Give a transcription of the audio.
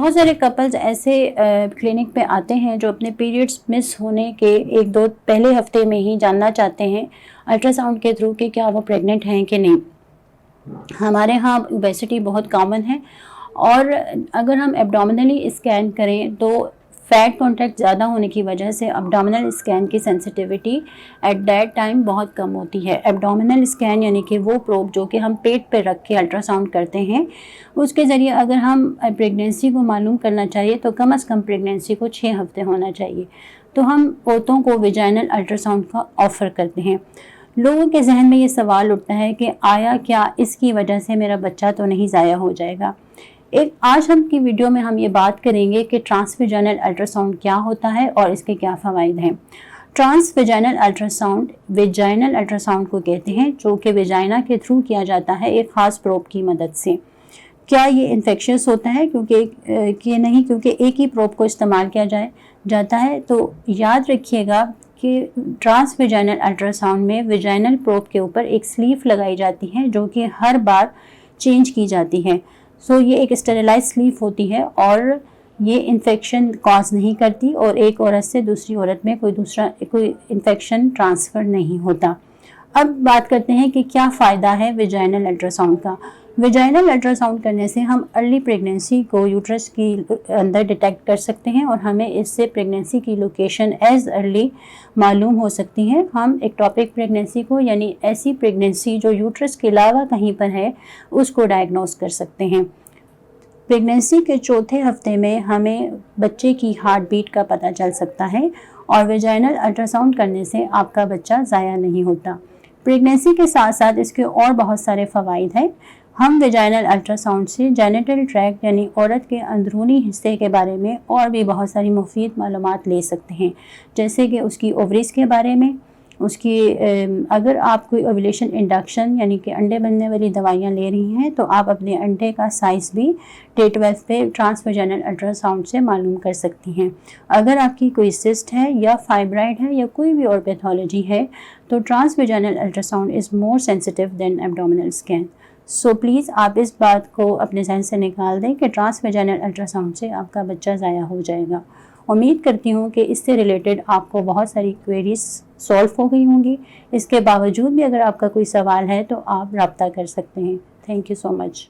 बहुत सारे कपल्स ऐसे क्लिनिक पे आते हैं जो अपने पीरियड्स मिस होने के 1-2 पहले हफ्ते में ही जानना चाहते हैं अल्ट्रासाउंड के थ्रू कि क्या वो प्रेग्नेंट हैं कि नहीं। हमारे यहाँ ओबेसिटी बहुत कॉमन है और अगर हम एब्डोमिनली स्कैन करें तो फैट कॉन्टैक्ट ज़्यादा होने की वजह से एब्डोमिनल स्कैन की सेंसिटिविटी एट दैट टाइम बहुत कम होती है। एब्डोमिनल स्कैन यानी कि वो प्रोब जो कि हम पेट पे रख के अल्ट्रासाउंड करते हैं, उसके ज़रिए अगर हम प्रेगनेंसी को मालूम करना चाहिए तो कम से कम प्रेगनेंसी को 6 हफ्ते होना चाहिए। तो हम औरतों को विजाइनल अल्ट्रासाउंड का ऑफ़र करते हैं। लोगों के जहन में ये सवाल उठता है कि आया क्या इसकी वजह से मेरा बच्चा तो नहीं ज़ाया हो जाएगा। आज हम की वीडियो में हम ये बात करेंगे कि ट्रांसवेजाइनल अल्ट्रासाउंड क्या होता है और इसके क्या फ़वाइद हैं। ट्रांसवेजाइनल अल्ट्रासाउंड वेजाइनल अल्ट्रासाउंड को कहते हैं, जो कि वेजाइना के थ्रू किया जाता है एक ख़ास प्रोब की मदद से। क्या ये इन्फेक्शियस होता है? क्योंकि नहीं, क्योंकि एक ही प्रोब को इस्तेमाल किया जाता है। तो याद रखिएगा कि ट्रांसवेजाइनल अल्ट्रासाउंड में वेजाइनल प्रोब के ऊपर एक स्लीव लगाई जाती है जो कि हर बार चेंज की जाती है। ये एक स्टेरिलाइज स्लीव होती है और ये इन्फेक्शन कॉज नहीं करती और एक औरत से दूसरी औरत में कोई इन्फेक्शन ट्रांसफ़र नहीं होता। अब बात करते हैं कि क्या फ़ायदा है वेजाइनल अल्ट्रासाउंड का। वेजाइनल अल्ट्रासाउंड करने से हम अर्ली प्रेगनेंसी को यूट्रस की अंदर डिटेक्ट कर सकते हैं और हमें इससे प्रेगनेंसी की लोकेशन एज अर्ली मालूम हो सकती है। हम एक्टोपिक प्रेगनेंसी को, यानी ऐसी प्रेगनेंसी जो यूट्रस के अलावा कहीं पर है, उसको डायग्नोस कर सकते हैं। प्रेगनेंसी के चौथे हफ्ते में हमें बच्चे की हार्ट बीट का पता चल सकता है और वेजाइनल अल्ट्रासाउंड करने से आपका बच्चा ज़ाया नहीं होता। प्रेगनेंसी के साथ साथ इसके और बहुत सारे फ़वाइद हैं। हम वेजाइनल अल्ट्रासाउंड से जेनिटल ट्रैक्ट यानी औरत के अंदरूनी हिस्से के बारे में और भी बहुत सारी मुफीद मालूमात ले सकते हैं, जैसे कि उसकी ओवरीज़ के बारे में, उसकी अगर आप कोई ओव्यूलेशन इंडक्शन यानी कि अंडे बनने वाली दवाइयाँ ले रही हैं तो आप अपने अंडे का साइज़ भी डे 12 पे ट्रांसवेजाइनल अल्ट्रासाउंड से मालूम कर सकती हैं। अगर आपकी कोई सिस्ट है या फाइब्राइड है या कोई भी और पैथोलॉजी है तो transvaginal ultrasound is more sensitive than abdominal scan. Please आप इस बात को अपने जहन से निकाल दें कि ट्रांसवेजाइनल अल्ट्रासाउंड से आपका बच्चा ज़ाया हो जाएगा। उम्मीद करती हूँ कि इससे रिलेटेड आपको बहुत सारी क्वेरीज सॉल्व हो गई होंगी। इसके बावजूद भी अगर आपका कोई सवाल है तो आप रब्ता कर सकते हैं। Thank you so much.